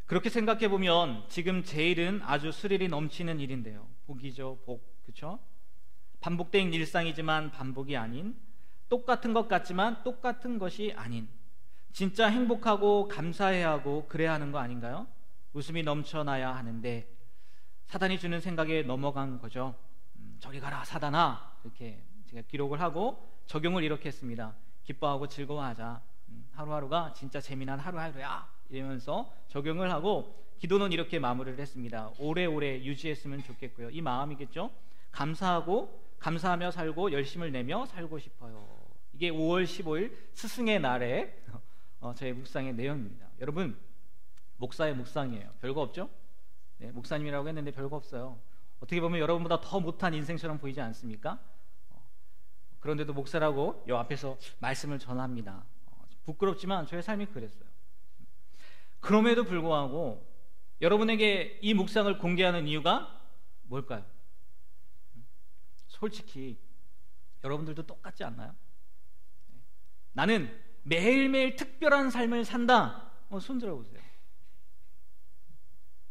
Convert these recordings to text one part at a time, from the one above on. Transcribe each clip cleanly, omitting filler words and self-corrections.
그렇게 생각해 보면 지금 제 일은 아주 스릴이 넘치는 일인데요. 복이죠, 복. 그렇죠? 반복된 일상이지만 반복이 아닌, 똑같은 것 같지만 똑같은 것이 아닌, 진짜 행복하고 감사해야 하고 그래야 하는 거 아닌가요? 웃음이 넘쳐나야 하는데 사단이 주는 생각에 넘어간 거죠. 저리 가라 사단아, 이렇게 제가 기록을 하고 적용을 이렇게 했습니다. 기뻐하고 즐거워하자. 하루하루가 진짜 재미난 하루하루야, 이러면서 적용을 하고 기도는 이렇게 마무리를 했습니다. 오래오래 유지했으면 좋겠고요. 이 마음이겠죠. 감사하며 살고 열심을 내며 살고 싶어요. 이게 5월 15일 스승의 날에 저의 묵상의 내용입니다. 여러분, 목사의 묵상이에요. 별거 없죠? 네, 목사님이라고 했는데 별거 없어요. 어떻게 보면 여러분보다 더 못한 인생처럼 보이지 않습니까? 그런데도 목사라고 요 앞에서 말씀을 전합니다. 부끄럽지만 저의 삶이 그랬어요. 그럼에도 불구하고 여러분에게 이 묵상을 공개하는 이유가 뭘까요? 솔직히 여러분들도 똑같지 않나요? 나는 매일매일 특별한 삶을 산다. 손 들어보세요.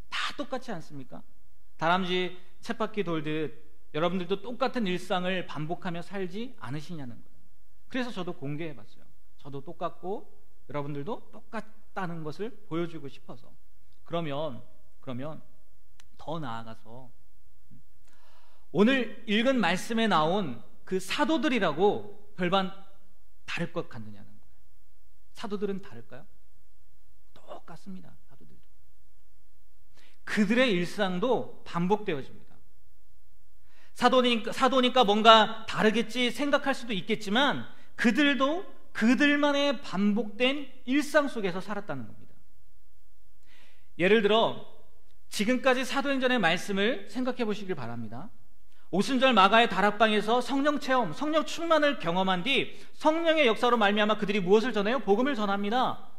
다 똑같지 않습니까? 다람쥐 쳇바퀴 돌듯 여러분들도 똑같은 일상을 반복하며 살지 않으시냐는 거예요. 그래서 저도 공개해봤어요. 저도 똑같고 여러분들도 똑같다는 것을 보여주고 싶어서. 그러면 더 나아가서 오늘 읽은 말씀에 나온 그 사도들이라고 별반 다를 것 같느냐는 거예요. 사도들은 다를까요? 똑같습니다. 사도들도. 그들의 일상도 반복되어집니다. 사도니까 뭔가 다르겠지 생각할 수도 있겠지만 그들도 그들만의 반복된 일상 속에서 살았다는 겁니다. 예를 들어 지금까지 사도행전의 말씀을 생각해 보시길 바랍니다. 오순절 마가의 다락방에서 성령 체험, 성령 충만을 경험한 뒤 성령의 역사로 말미암아 그들이 무엇을 전해요? 복음을 전합니다.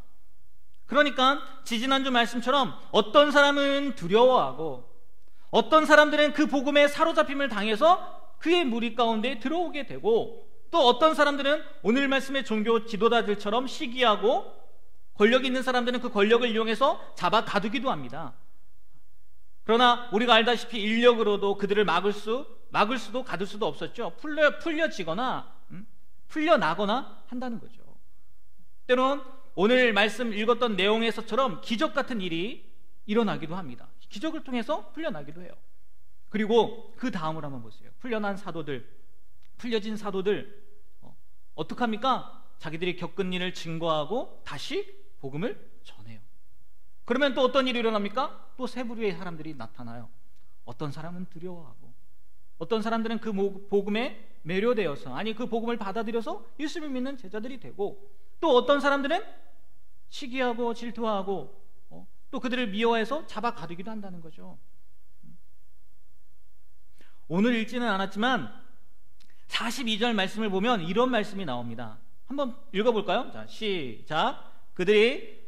그러니까 지지난주 말씀처럼 어떤 사람은 두려워하고 어떤 사람들은 그 복음에 사로잡힘을 당해서 그의 무리 가운데 들어오게 되고, 또 어떤 사람들은 오늘 말씀의 종교 지도자들처럼 시기하고 권력 있는 사람들은 그 권력을 이용해서 잡아 가두기도 합니다. 그러나 우리가 알다시피 인력으로도 그들을 막을 수도 가둘 수도 없었죠. 풀려지거나 풀려나거나 한다는 거죠. 때론 오늘 말씀 읽었던 내용에서처럼 기적 같은 일이 일어나기도 합니다. 기적을 통해서 풀려나기도 해요. 그리고 그 다음을 한번 보세요. 풀려진 사도들 어떡합니까? 자기들이 겪은 일을 증거하고 다시 복음을 전해요. 그러면 또 어떤 일이 일어납니까? 또 세 부류의 사람들이 나타나요. 어떤 사람은 두려워하고, 어떤 사람들은 그 복음에 매료되어서, 아니 그 복음을 받아들여서 예수를 믿는 제자들이 되고, 또 어떤 사람들은 시기하고 질투하고 또 그들을 미워해서 잡아 가두기도 한다는 거죠. 오늘 읽지는 않았지만 42절 말씀을 보면 이런 말씀이 나옵니다. 한번 읽어볼까요? 자, 시작. 그들이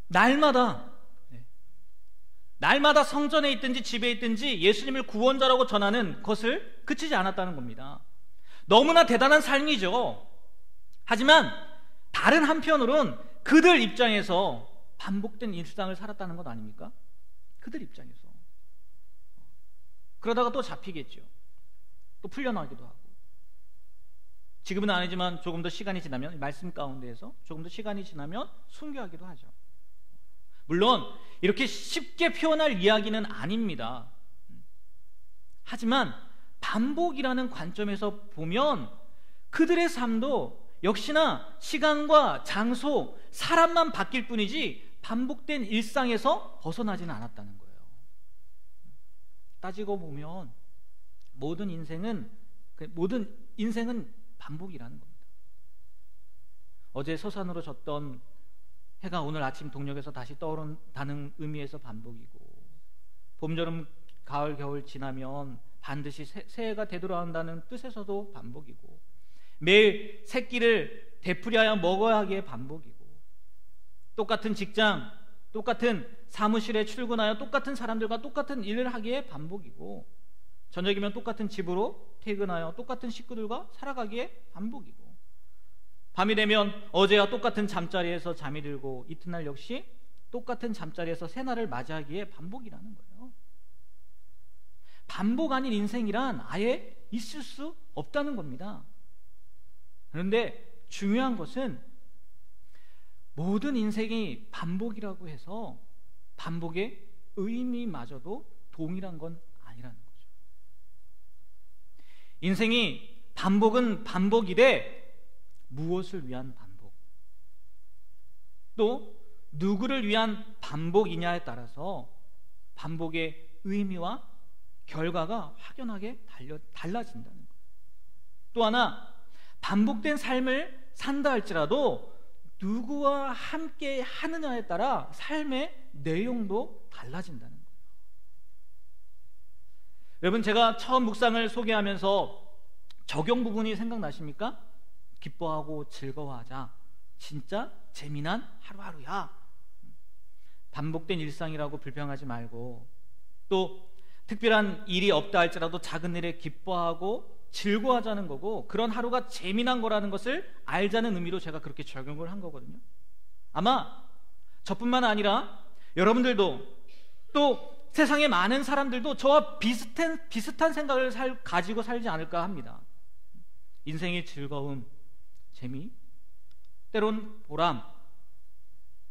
날마다 성전에 있든지 집에 있든지 예수님을 구원자라고 전하는 것을 그치지 않았다는 겁니다. 너무나 대단한 삶이죠. 하지만 다른 한편으론 그들 입장에서 반복된 일상을 살았다는 것 아닙니까? 그들 입장에서. 그러다가 또 잡히겠죠. 또 풀려나기도 하고. 지금은 아니지만 조금 더 시간이 지나면, 말씀 가운데에서 조금 더 시간이 지나면 순교하기도 하죠. 물론 이렇게 쉽게 표현할 이야기는 아닙니다. 하지만 반복이라는 관점에서 보면 그들의 삶도 역시나 시간과 장소, 사람만 바뀔 뿐이지 반복된 일상에서 벗어나지는 않았다는 거예요. 따지고 보면 모든 인생은 반복이라는 겁니다. 어제 서산으로 졌던 해가 오늘 아침 동력에서 다시 떠오른다는 의미에서 반복이고, 봄, 여름, 가을, 겨울 지나면 반드시 새해가 되돌아온다는 뜻에서도 반복이고, 매일 새끼를 되풀이하여 먹어야 하기에 반복이고, 똑같은 직장, 똑같은 사무실에 출근하여 똑같은 사람들과 똑같은 일을 하기에 반복이고, 저녁이면 똑같은 집으로 퇴근하여 똑같은 식구들과 살아가기에 반복이고, 밤이 되면 어제와 똑같은 잠자리에서 잠이 들고 이튿날 역시 똑같은 잠자리에서 새날을 맞이하기에 반복이라는 거예요. 반복 아닌 인생이란 아예 있을 수 없다는 겁니다. 그런데 중요한 것은 모든 인생이 반복이라고 해서 반복의 의미마저도 동일한 건 아니라는 거죠. 인생이 반복은 반복이되 무엇을 위한 반복, 또 누구를 위한 반복이냐에 따라서 반복의 의미와 결과가 확연하게 달라진다는 거예요. 또 하나, 반복된 삶을 산다 할지라도 누구와 함께 하느냐에 따라 삶의 내용도 달라진다는 거예요. 여러분, 제가 처음 묵상을 소개하면서 적용 부분이 생각나십니까? 기뻐하고 즐거워하자. 진짜 재미난 하루하루야. 반복된 일상이라고 불평하지 말고, 또 특별한 일이 없다 할지라도 작은 일에 기뻐하고 즐거워하자는 거고, 그런 하루가 재미난 거라는 것을 알자는 의미로 제가 그렇게 적용을 한 거거든요. 아마 저뿐만 아니라 여러분들도, 또 세상의 많은 사람들도 저와 비슷한 생각을 가지고 살지 않을까 합니다. 인생의 즐거움, 재미, 때론 보람,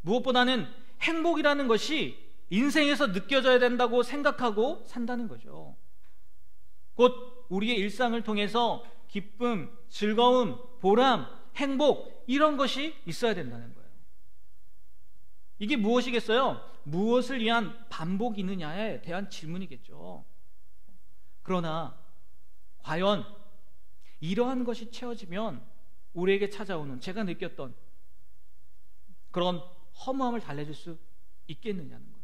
무엇보다는 행복이라는 것이 인생에서 느껴져야 된다고 생각하고 산다는 거죠. 곧 우리의 일상을 통해서 기쁨, 즐거움, 보람, 행복, 이런 것이 있어야 된다는 거예요. 이게 무엇이겠어요? 무엇을 위한 반복이느냐에 대한 질문이겠죠. 그러나 과연 이러한 것이 채워지면 우리에게 찾아오는, 제가 느꼈던 그런 허무함을 달래줄 수 있겠느냐는 거예요.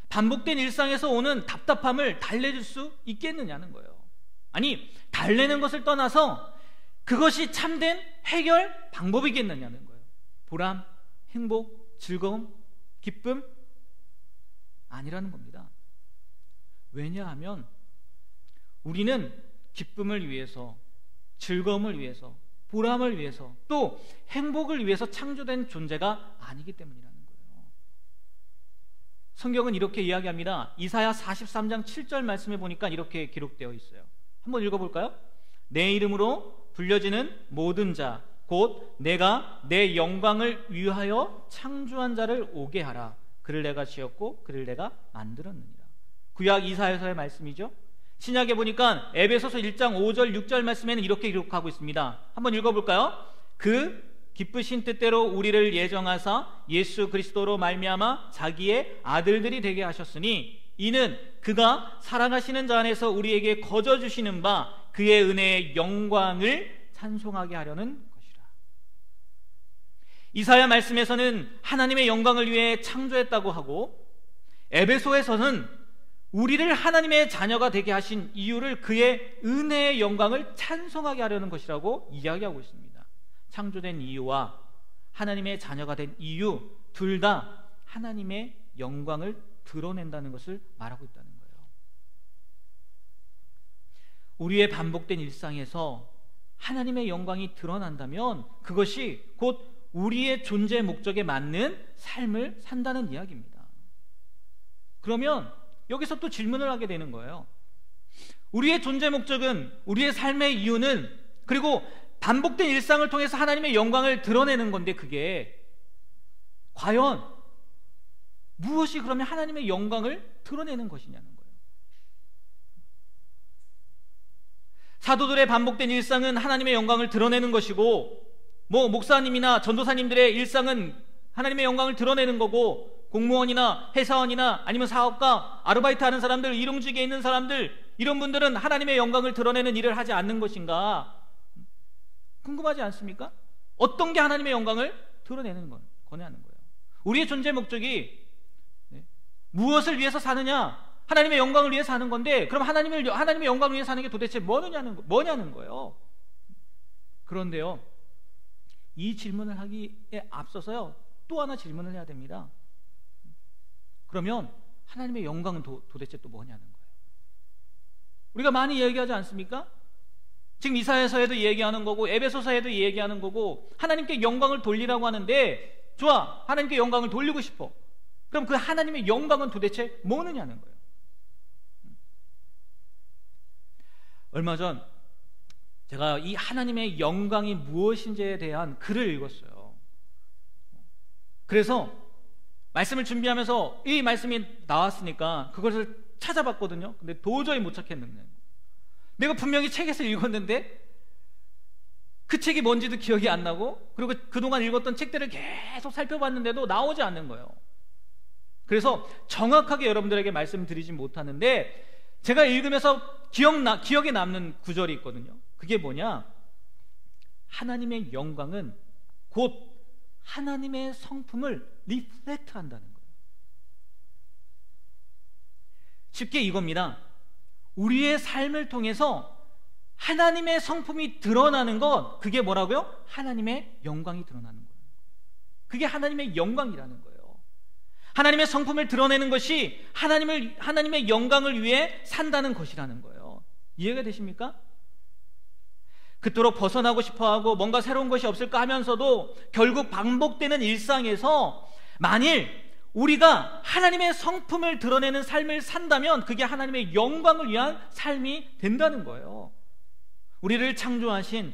반복된 일상에서 오는 답답함을 달래줄 수 있겠느냐는 거예요. 아니, 달래는 것을 떠나서 그것이 참된 해결 방법이겠느냐는 거예요. 보람, 행복, 즐거움, 기쁨 아니라는 겁니다. 왜냐하면 우리는 기쁨을 위해서, 즐거움을 위해서, 보람을 위해서, 또 행복을 위해서 창조된 존재가 아니기 때문이라는 거예요. 성경은 이렇게 이야기합니다. 이사야 43장 7절 말씀에 보니까 이렇게 기록되어 있어요. 한번 읽어볼까요? 내 이름으로 불려지는 모든 자, 곧 내가 내 영광을 위하여 창조한 자를 오게 하라. 그를 내가 지었고 그를 내가 만들었느니라. 구약 이사야서의 말씀이죠. 신약에 보니까 에베소서 1장 5절 6절 말씀에는 이렇게 기록하고 있습니다. 한번 읽어볼까요? 그 기쁘신 뜻대로 우리를 예정하사 예수 그리스도로 말미암아 자기의 아들들이 되게 하셨으니 이는 그가 사랑하시는 자 안에서 우리에게 거저 주시는 바 그의 은혜의 영광을 찬송하게 하려는 것이라. 이사야 말씀에서는 하나님의 영광을 위해 창조했다고 하고, 에베소에서는 우리를 하나님의 자녀가 되게 하신 이유를 그의 은혜의 영광을 찬송하게 하려는 것이라고 이야기하고 있습니다. 창조된 이유와 하나님의 자녀가 된 이유, 둘 다 하나님의 영광을 드러낸다는 것을 말하고 있다는 거예요. 우리의 반복된 일상에서 하나님의 영광이 드러난다면 그것이 곧 우리의 존재 목적에 맞는 삶을 산다는 이야기입니다. 그러면 여기서 또 질문을 하게 되는 거예요. 우리의 존재 목적은, 우리의 삶의 이유는, 그리고 반복된 일상을 통해서 하나님의 영광을 드러내는 건데, 그게 과연 무엇이 그러면 하나님의 영광을 드러내는 것이냐는 거예요. 사도들의 반복된 일상은 하나님의 영광을 드러내는 것이고, 목사님이나 전도사님들의 일상은 하나님의 영광을 드러내는 거고, 공무원이나 회사원이나 아니면 사업가, 아르바이트 하는 사람들, 일용직에 있는 사람들, 이런 분들은 하나님의 영광을 드러내는 일을 하지 않는 것인가? 궁금하지 않습니까? 어떤 게 하나님의 영광을 드러내는 거냐는 거예요. 우리의 존재 목적이 무엇을 위해서 사느냐? 하나님의 영광을 위해 사는 건데, 그럼 하나님의 영광을 위해 사는 게 도대체 뭐냐는 거예요. 그런데요, 이 질문을 하기에 앞서서요, 또 하나 질문을 해야 됩니다. 그러면 하나님의 영광은 도대체 또 뭐냐는 거예요. 우리가 많이 얘기하지 않습니까? 지금 이사야서에도 얘기하는 거고 에베소서에도 얘기하는 거고 하나님께 영광을 돌리라고 하는데 좋아, 하나님께 영광을 돌리고 싶어. 그럼 그 하나님의 영광은 도대체 뭐느냐는 거예요. 얼마 전 제가 이 하나님의 영광이 무엇인지에 대한 글을 읽었어요. 그래서 말씀을 준비하면서 이 말씀이 나왔으니까 그것을 찾아봤거든요. 근데 도저히 못 찾겠는, 내가 분명히 책에서 읽었는데 그 책이 뭔지도 기억이 안 나고, 그리고 그동안 읽었던 책들을 계속 살펴봤는데도 나오지 않는 거예요. 그래서 정확하게 여러분들에게 말씀드리지 못하는데, 제가 읽으면서 기억에 남는 구절이 있거든요. 그게 뭐냐? 하나님의 영광은 곧 하나님의 성품을 리플렉트 한다는 거예요. 쉽게 이겁니다. 우리의 삶을 통해서 하나님의 성품이 드러나는 것, 그게 뭐라고요? 하나님의 영광이 드러나는 거예요. 그게 하나님의 영광이라는 거예요. 하나님의 성품을 드러내는 것이 하나님의 영광을 위해 산다는 것이라는 거예요. 이해가 되십니까? 그토록 벗어나고 싶어하고 뭔가 새로운 것이 없을까 하면서도 결국 반복되는 일상에서 만일 우리가 하나님의 성품을 드러내는 삶을 산다면 그게 하나님의 영광을 위한 삶이 된다는 거예요. 우리를 창조하신,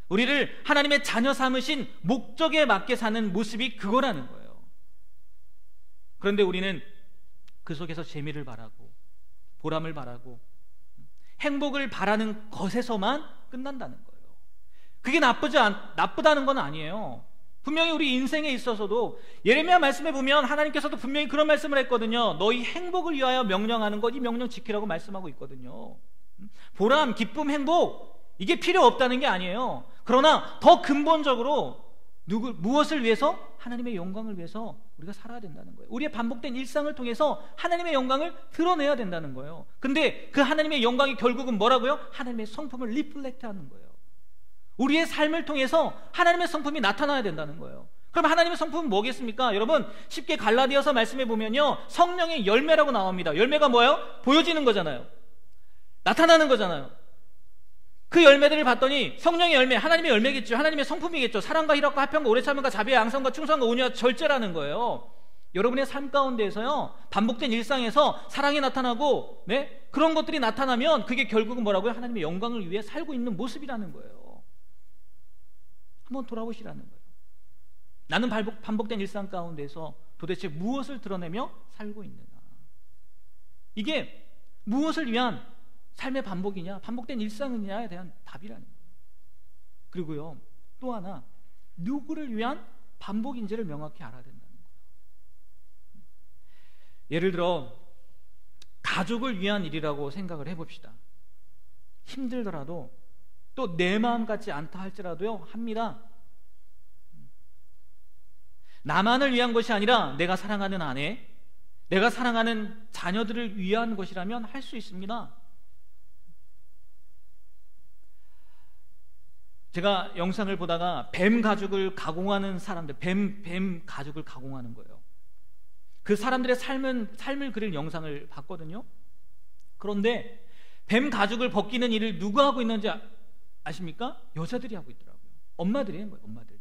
우리를 하나님의 자녀 삼으신 목적에 맞게 사는 모습이 그거라는 거예요. 그런데 우리는 그 속에서 재미를 바라고 보람을 바라고 행복을 바라는 것에서만 끝난다는 거예요. 그게 나쁘다는 건 아니에요. 분명히 우리 인생에 있어서도 예레미야 말씀에 보면 하나님께서도 분명히 그런 말씀을 했거든요. 너희 행복을 위하여 명령하는 것, 이 명령 지키라고 말씀하고 있거든요. 보람, 기쁨, 행복, 이게 필요 없다는 게 아니에요. 그러나 더 근본적으로 무엇을 위해서? 하나님의 영광을 위해서 우리가 살아야 된다는 거예요. 우리의 반복된 일상을 통해서 하나님의 영광을 드러내야 된다는 거예요. 근데 그 하나님의 영광이 결국은 뭐라고요? 하나님의 성품을 리플렉트 하는 거예요. 우리의 삶을 통해서 하나님의 성품이 나타나야 된다는 거예요. 그럼 하나님의 성품은 뭐겠습니까? 여러분, 쉽게 갈라디아서 말씀해 보면요, 성령의 열매라고 나옵니다. 열매가 뭐예요? 보여지는 거잖아요. 나타나는 거잖아요. 그 열매들을 봤더니 성령의 열매, 하나님의 열매겠죠. 하나님의 성품이겠죠. 사랑과 희락과 화평과 오래 참음과 자비와 양선과 충성과 온유와 절제라는 거예요. 여러분의 삶 가운데에서요, 반복된 일상에서 사랑이 나타나고, 그런 것들이 나타나면 그게 결국은 뭐라고요? 하나님의 영광을 위해 살고 있는 모습이라는 거예요. 한번 돌아보시라는 거예요. 나는 반복된 일상 가운데서 도대체 무엇을 드러내며 살고 있느냐? 이게 무엇을 위한 삶의 반복이냐, 반복된 일상이냐에 대한 답이라는 거예요. 그리고요, 또 하나, 누구를 위한 반복인지를 명확히 알아야 된다는 거예요. 예를 들어 가족을 위한 일이라고 생각을 해봅시다. 힘들더라도 또 내 마음 같지 않다 할지라도요, 합니다. 나만을 위한 것이 아니라 내가 사랑하는 아내, 내가 사랑하는 자녀들을 위한 것이라면 할 수 있습니다. 제가 영상을 보다가 뱀 가죽을 가공하는 사람들, 뱀 가죽을 가공하는 거예요. 그 사람들의 삶을 그릴 영상을 봤거든요. 그런데 뱀 가죽을 벗기는 일을 누가 하고 있는지 아십니까? 여자들이 하고 있더라고요. 엄마들이 하는 거예요. 엄마들.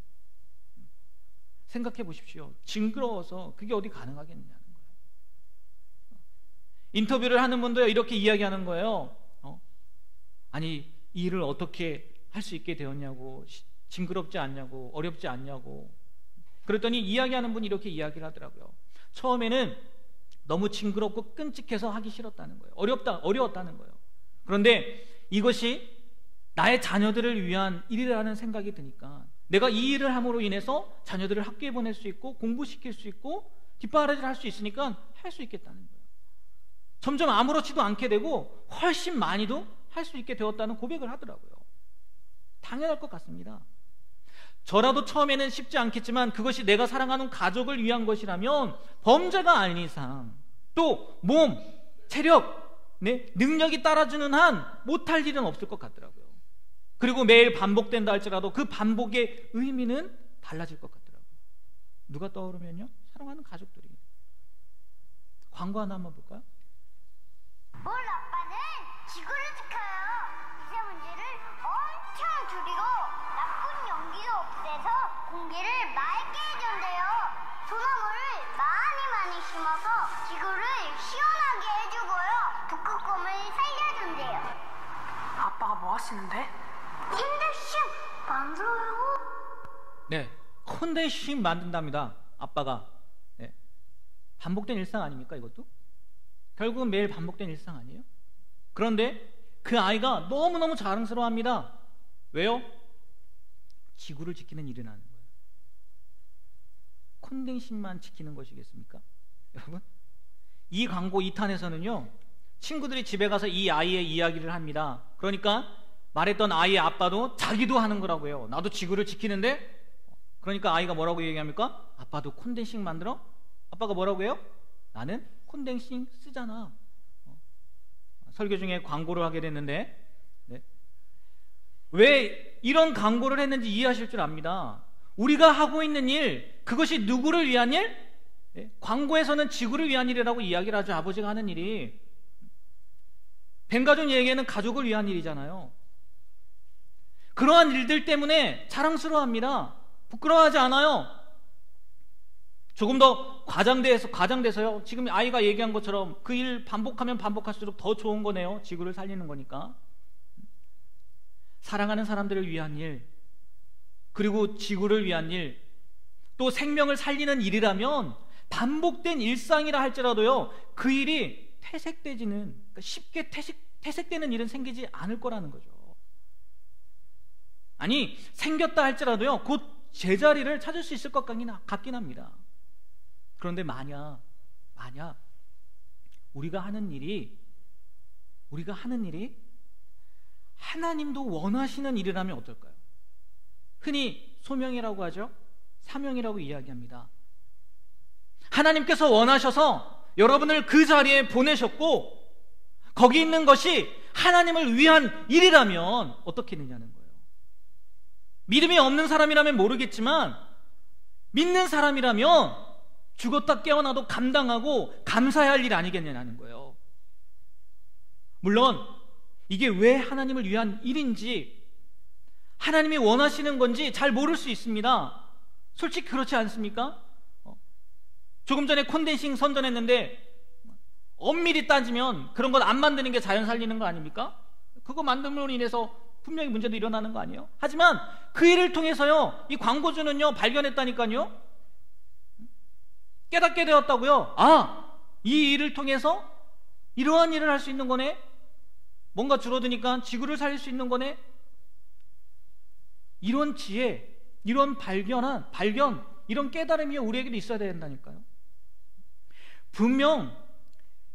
생각해 보십시오. 징그러워서 그게 어디 가능하겠느냐는 거예요. 인터뷰를 하는 분도 이렇게 이야기하는 거예요. 아니, 이 일을 어떻게 할 수 있게 되었냐고, 징그럽지 않냐고, 어렵지 않냐고. 그랬더니 이야기하는 분이 이렇게 이야기를 하더라고요. 처음에는 너무 징그럽고 끔찍해서 하기 싫었다는 거예요. 어려웠다는 거예요. 그런데 이것이 나의 자녀들을 위한 일이라는 생각이 드니까, 내가 이 일을 함으로 인해서 자녀들을 학교에 보낼 수 있고 공부시킬 수 있고 뒷바라지를 할 수 있으니까 할 수 있겠다는 거예요. 점점 아무렇지도 않게 되고 훨씬 많이도 할 수 있게 되었다는 고백을 하더라고요. 당연할 것 같습니다. 저라도 처음에는 쉽지 않겠지만 그것이 내가 사랑하는 가족을 위한 것이라면 범죄가 아닌 이상, 또 몸, 체력, 능력이 따라주는 한 못할 일은 없을 것 같더라고요. 그리고 매일 반복된다 할지라도 그 반복의 의미는 달라질 것 같더라고요. 누가 떠오르면요? 사랑하는 가족들이. 광고 하나 한번 볼까요? 올 아빠는 지구를 공기를 맑게 해준대요. 소나무를 많이 심어서 지구를 시원하게 해주고요. 북극곰을 살려준대요. 아빠가 뭐 하시는데? 콘덴싱 만들어요. 네, 콘덴싱 만든답니다. 아빠가. 네. 반복된 일상 아닙니까 이것도? 결국은 매일 반복된 일상 아니에요? 그런데 그 아이가 너무너무 자랑스러워합니다. 왜요? 지구를 지키는 일을 하는 거예요. 콘덴싱만 지키는 것이겠습니까? 여러분, 이 광고 2탄에서는요 친구들이 집에 가서 이 아이의 이야기를 합니다. 그러니까 말했던 아이의 아빠도 자기도 하는 거라고 해요. 나도 지구를 지키는데. 그러니까 아이가 뭐라고 얘기합니까? 아빠도 콘덴싱 만들어? 아빠가 뭐라고 해요? 나는 콘덴싱 쓰잖아. 설교 중에 광고를 하게 됐는데, 네. 왜 이런 광고를 했는지 이해하실 줄 압니다. 우리가 하고 있는 일, 그것이 누구를 위한 일? 네. 광고에서는 지구를 위한 일이라고 이야기를 하죠. 아버지가 하는 일이. 벤가족 얘기에는 가족을 위한 일이잖아요. 그러한 일들 때문에 자랑스러워합니다. 부끄러워하지 않아요. 조금 더 과장돼서요. 지금 아이가 얘기한 것처럼 그 일 반복하면 반복할수록 더 좋은 거네요. 지구를 살리는 거니까. 사랑하는 사람들을 위한 일, 그리고 지구를 위한 일, 또 생명을 살리는 일이라면 반복된 일상이라 할지라도요, 그 일이 퇴색되지는, 그러니까 쉽게 퇴색되는 일은 생기지 않을 거라는 거죠. 아니, 생겼다 할지라도요, 곧 제자리를 찾을 수 있을 것 같긴 합니다. 그런데 만약 우리가 하는 일이 하나님도 원하시는 일이라면 어떨까요? 흔히 소명이라고 하죠. 사명이라고 이야기합니다. 하나님께서 원하셔서 여러분을 그 자리에 보내셨고 거기 있는 것이 하나님을 위한 일이라면 어떻게 되냐는 거예요. 믿음이 없는 사람이라면 모르겠지만 믿는 사람이라면 죽었다 깨어나도 감당하고 감사해야 할 일 아니겠냐는 거예요. 물론 이게 왜 하나님을 위한 일인지, 하나님이 원하시는 건지 잘 모를 수 있습니다. 솔직히 그렇지 않습니까? 조금 전에 콘덴싱 선전했는데 엄밀히 따지면 그런 건 안 만드는 게 자연 살리는 거 아닙니까? 그거 만듦으로 인해서 분명히 문제도 일어나는 거 아니에요? 하지만 그 일을 통해서요, 이 광고주는요 발견했다니까요. 깨닫게 되었다고요. 아, 이 일을 통해서 이러한 일을 할 수 있는 거네. 뭔가 줄어드니까 지구를 살릴 수 있는 거네. 이런 지혜, 이런 발견, 이런 깨달음이 우리에게도 있어야 된다니까요. 분명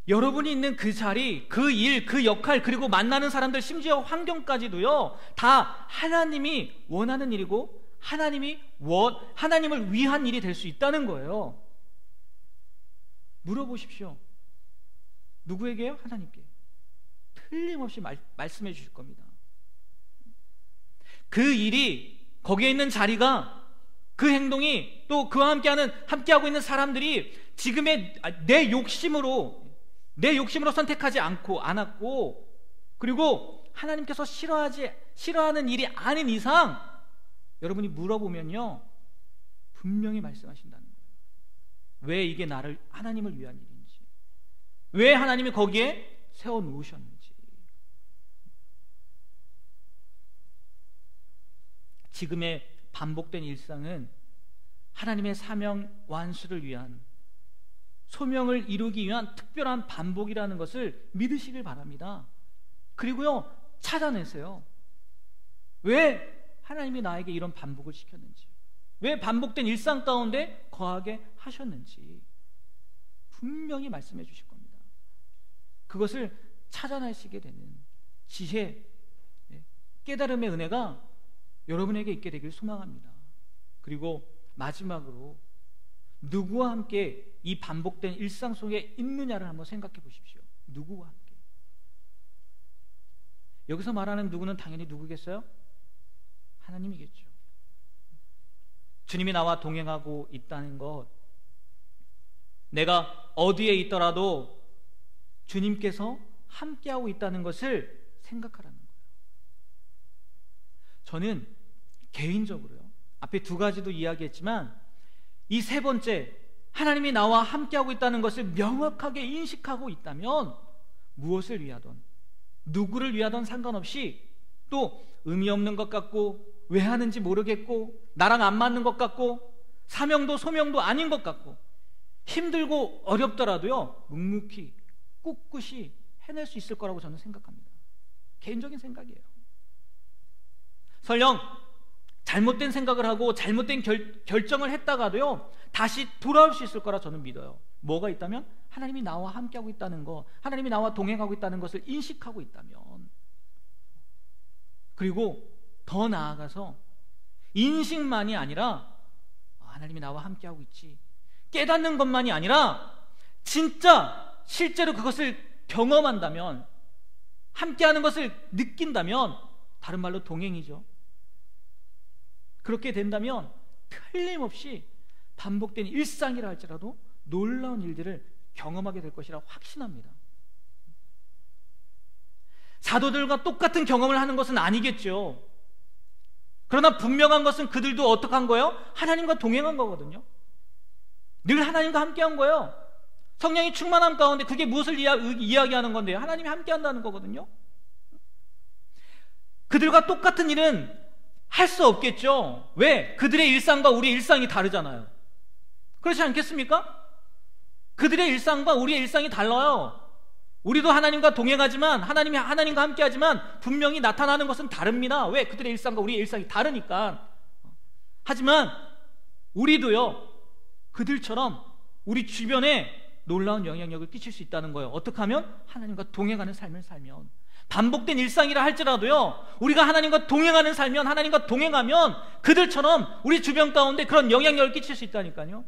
여러분이 있는 그 자리, 그 일, 그 역할, 그리고 만나는 사람들, 심지어 환경까지도요, 다 하나님이 원하는 일이고 하나님을 위한 일이 될 수 있다는 거예요. 물어보십시오. 누구에게요? 하나님께. 틀림없이 말씀해 주실 겁니다. 그 일이, 거기에 있는 자리가, 그 행동이, 또 그와 함께하고 있는 사람들이 지금의 내 욕심으로 선택하지 않았고, 그리고 하나님께서 싫어하는 일이 아닌 이상 여러분이 물어보면요 분명히 말씀하신다는 거예요. 왜 이게 하나님을 위한 일인지, 왜 하나님이 거기에 세워놓으셨는지. 지금의 반복된 일상은 하나님의 사명 완수를 위한, 소명을 이루기 위한 특별한 반복이라는 것을 믿으시길 바랍니다. 그리고요 찾아내세요. 왜 하나님이 나에게 이런 반복을 시켰는지, 왜 반복된 일상 가운데 거하게 하셨는지 분명히 말씀해 주실 겁니다. 그것을 찾아내시게 되는 지혜, 깨달음의 은혜가 여러분에게 있게 되길 소망합니다. 그리고 마지막으로 누구와 함께 이 반복된 일상 속에 있느냐를 한번 생각해 보십시오. 누구와 함께? 여기서 말하는 누구는 당연히 누구겠어요? 하나님이겠죠. 주님이 나와 동행하고 있다는 것, 내가 어디에 있더라도 주님께서 함께하고 있다는 것을 생각하라는 거예요. 저는 개인적으로요, 앞에 두 가지도 이야기했지만 이 세 번째, 하나님이 나와 함께하고 있다는 것을 명확하게 인식하고 있다면 무엇을 위하던, 누구를 위하던 상관없이, 또 의미 없는 것 같고 왜 하는지 모르겠고 나랑 안 맞는 것 같고 사명도 소명도 아닌 것 같고 힘들고 어렵더라도요 묵묵히 꿋꿋이 해낼 수 있을 거라고 저는 생각합니다. 개인적인 생각이에요. 설령 잘못된 생각을 하고 잘못된 결정을 했다가도요 다시 돌아올 수 있을 거라 저는 믿어요. 뭐가 있다면 하나님이 나와 함께하고 있다는 거, 하나님이 나와 동행하고 있다는 것을 인식하고 있다면, 그리고 더 나아가서 인식만이 아니라 하나님이 나와 함께하고 있지, 깨닫는 것만이 아니라 진짜 실제로 그것을 경험한다면, 함께하는 것을 느낀다면, 다른 말로 동행이죠. 그렇게 된다면 틀림없이 반복된 일상이라 할지라도 놀라운 일들을 경험하게 될 것이라 확신합니다. 사도들과 똑같은 경험을 하는 것은 아니겠죠. 그러나 분명한 것은 그들도 어떻게 한 거예요? 하나님과 동행한 거거든요. 늘 하나님과 함께한 거예요. 성령이 충만함 가운데 그게 무엇을 이야기하는 건데요? 하나님이 함께한다는 거거든요. 그들과 똑같은 일은 할 수 없겠죠. 왜? 그들의 일상과 우리의 일상이 다르잖아요. 그렇지 않겠습니까? 그들의 일상과 우리의 일상이 달라요. 우리도 하나님과 동행하지만, 하나님이 하나님과 함께하지만 분명히 나타나는 것은 다릅니다. 왜? 그들의 일상과 우리의 일상이 다르니까. 하지만 우리도요 그들처럼 우리 주변에 놀라운 영향력을 끼칠 수 있다는 거예요. 어떻게 하면? 하나님과 동행하는 삶을 살면. 반복된 일상이라 할지라도요 우리가 하나님과 동행하는 삶면, 하나님과 동행하면 그들처럼 우리 주변 가운데 그런 영향력을 끼칠 수 있다니까요.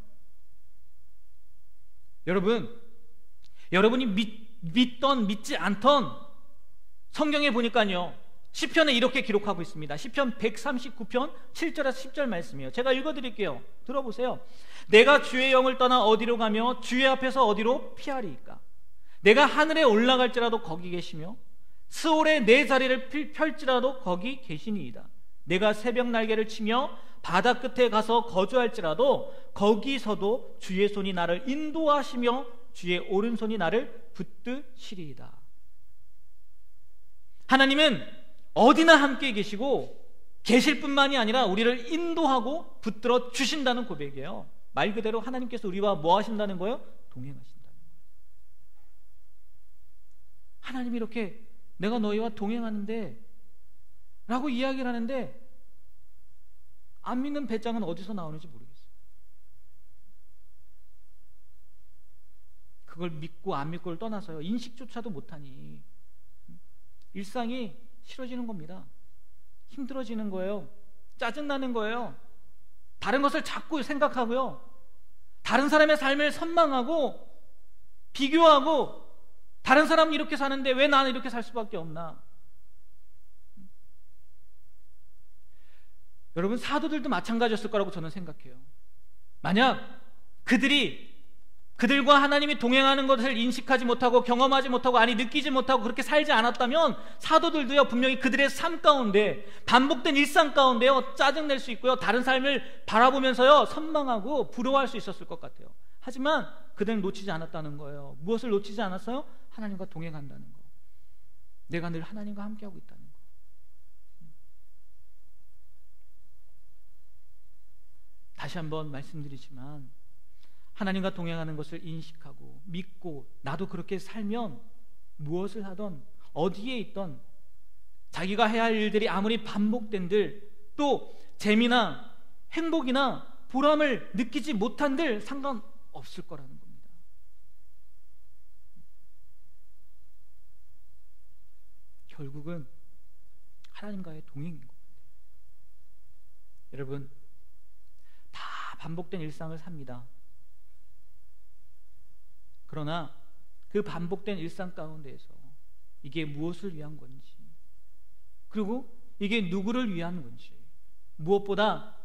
여러분이 믿던 믿지 않던, 성경에 보니까요 시편에 이렇게 기록하고 있습니다. 시편 139편 7절에서 10절 말씀이에요. 제가 읽어드릴게요. 들어보세요. 내가 주의 영을 떠나 어디로 가며 주의 앞에서 어디로 피하리이까? 내가 하늘에 올라갈지라도 거기 계시며 스올에 내 자리를 펼지라도 거기 계시니이다. 내가 새벽 날개를 치며 바다 끝에 가서 거주할지라도 거기서도 주의 손이 나를 인도하시며 주의 오른손이 나를 붙드시리이다. 하나님은 어디나 함께 계시고 계실 뿐만이 아니라 우리를 인도하고 붙들어 주신다는 고백이에요. 말 그대로 하나님께서 우리와 뭐 하신다는 거예요? 동행하신다는 거예요. 하나님이 이렇게 내가 너희와 동행하는데 라고 이야기를 하는데 안 믿는 배짱은 어디서 나오는지 모르겠어요. 그걸 믿고 안 믿고를 떠나서요 인식조차도 못하니 일상이 싫어지는 겁니다. 힘들어지는 거예요. 짜증나는 거예요. 다른 것을 자꾸 생각하고요 다른 사람의 삶을 선망하고 비교하고, 다른 사람은 이렇게 사는데 왜 나는 이렇게 살 수밖에 없나. 여러분, 사도들도 마찬가지였을 거라고 저는 생각해요. 만약 그들과 하나님이 동행하는 것을 인식하지 못하고 경험하지 못하고, 아니 느끼지 못하고 그렇게 살지 않았다면 사도들도요 분명히 그들의 삶 가운데, 반복된 일상 가운데요 짜증낼 수 있고요 다른 삶을 바라보면서요 선망하고 부러워할 수 있었을 것 같아요. 하지만 그들은 놓치지 않았다는 거예요. 무엇을 놓치지 않았어요? 하나님과 동행한다는 거. 내가 늘 하나님과 함께하고 있다는 거. 다시 한번 말씀드리지만 하나님과 동행하는 것을 인식하고 믿고 나도 그렇게 살면 무엇을 하던 어디에 있던 자기가 해야 할 일들이 아무리 반복된들, 또 재미나 행복이나 보람을 느끼지 못한들 상관없을 거라는 겁니다. 결국은 하나님과의 동행인 겁니다. 여러분, 다 반복된 일상을 삽니다. 그러나 그 반복된 일상 가운데에서 이게 무엇을 위한 건지, 그리고 이게 누구를 위한 건지, 무엇보다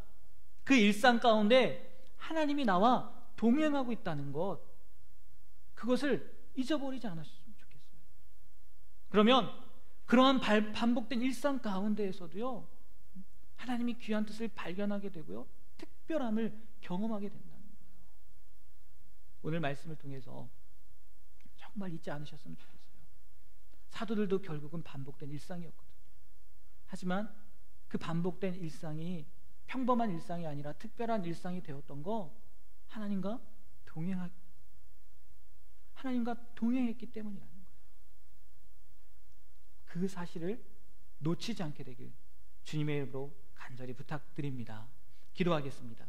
그 일상 가운데 하나님이 나와 동행하고 있다는 것, 그것을 잊어버리지 않았으면 좋겠어요. 그러면 그러한 반복된 일상 가운데에서도요 하나님이 귀한 뜻을 발견하게 되고요, 특별함을 경험하게 된다는 거예요. 오늘 말씀을 통해서 정말 잊지 않으셨으면 좋겠어요. 사도들도 결국은 반복된 일상이었거든요. 하지만 그 반복된 일상이 평범한 일상이 아니라 특별한 일상이 되었던 거, 하나님과 동행했기 때문이라는 거예요. 그 사실을 놓치지 않게 되길 주님의 이름으로 간절히 부탁드립니다. 기도하겠습니다.